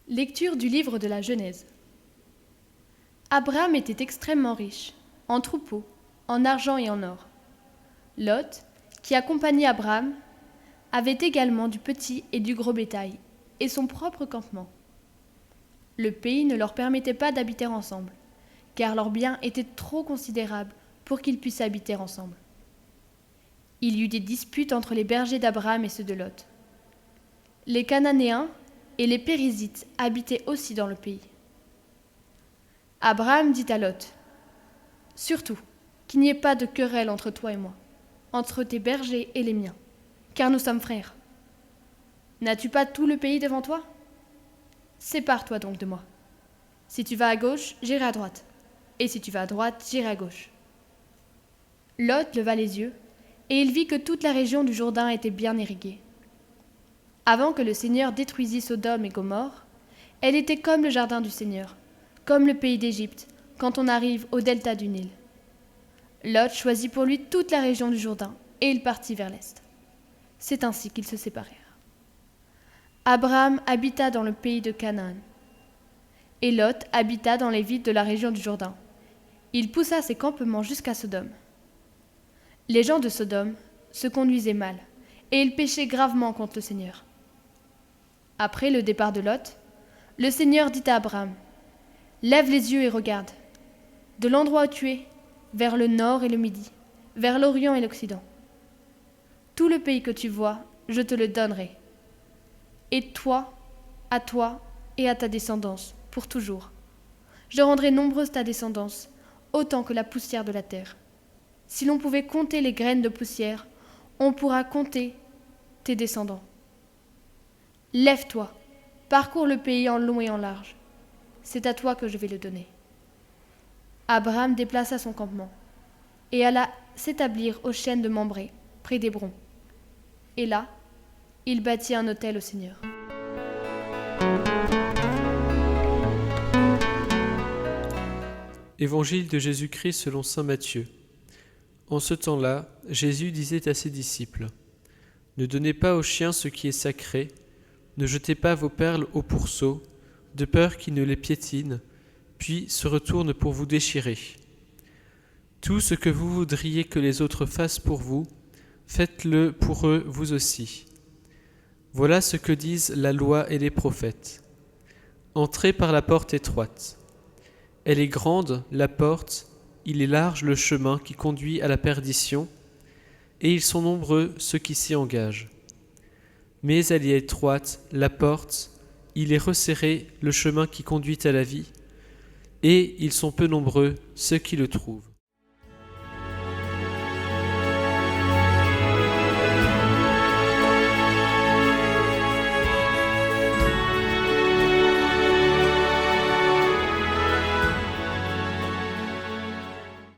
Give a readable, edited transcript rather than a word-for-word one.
Lecture du livre de la Genèse. Abraham était extrêmement riche, en troupeaux, en argent et en or. Lot, qui accompagnait Abraham, avait également du petit et du gros bétail, et son propre campement. Le pays ne leur permettait pas d'habiter ensemble, car leurs biens étaient trop considérables pour qu'ils puissent habiter ensemble. Il y eut des disputes entre les bergers d'Abraham et ceux de Lot. Les Cananéens et les Périzites habitaient aussi dans le pays. Abraham dit à Lot, « Surtout, qu'il n'y ait pas de querelle entre toi et moi, entre tes bergers et les miens, car nous sommes frères. N'as-tu pas tout le pays devant toi? Sépare-toi donc de moi. Si tu vas à gauche, j'irai à droite, et si tu vas à droite, j'irai à gauche. » Lot leva les yeux, et il vit que toute la région du Jourdain était bien irriguée. Avant que le Seigneur détruisît Sodome et Gomorrhe, elle était comme le jardin du Seigneur, comme le pays d'Égypte, quand on arrive au delta du Nil. Lot choisit pour lui toute la région du Jourdain, et il partit vers l'est. C'est ainsi qu'ils se séparèrent. Abraham habita dans le pays de Canaan, et Lot habita dans les villes de la région du Jourdain. Il poussa ses campements jusqu'à Sodome. Les gens de Sodome se conduisaient mal, et ils péchaient gravement contre le Seigneur. Après le départ de Lot, le Seigneur dit à Abraham, « Lève les yeux et regarde, de l'endroit où tu es, vers le nord et le midi, vers l'orient et l'occident. Tout le pays que tu vois, je te le donnerai. Et toi, à toi et à ta descendance, pour toujours. Je rendrai nombreuse ta descendance, autant que la poussière de la terre. Si l'on pouvait compter les graines de poussière, on pourra compter tes descendants. Lève-toi, parcours le pays en long et en large. C'est à toi que je vais le donner. » Abraham déplaça son campement et alla s'établir aux chênes de Mambré, près d'Hébron. Et là, il bâtit un autel au Seigneur. Évangile de Jésus-Christ selon saint Matthieu. En ce temps-là, Jésus disait à ses disciples, « Ne donnez pas aux chiens ce qui est sacré, ne jetez pas vos perles au pourceau, de peur qu'ils ne les piétinent, puis se retournent pour vous déchirer. Tout ce que vous voudriez que les autres fassent pour vous, faites-le pour eux vous aussi. Voilà ce que disent la loi et les prophètes. Entrez par la porte étroite. Elle est grande, la porte, il est large le chemin qui conduit à la perdition, et ils sont nombreux ceux qui s'y engagent. Mais elle est étroite, la porte, il est resserré le chemin qui conduit à la vie, et ils sont peu nombreux ceux qui le trouvent.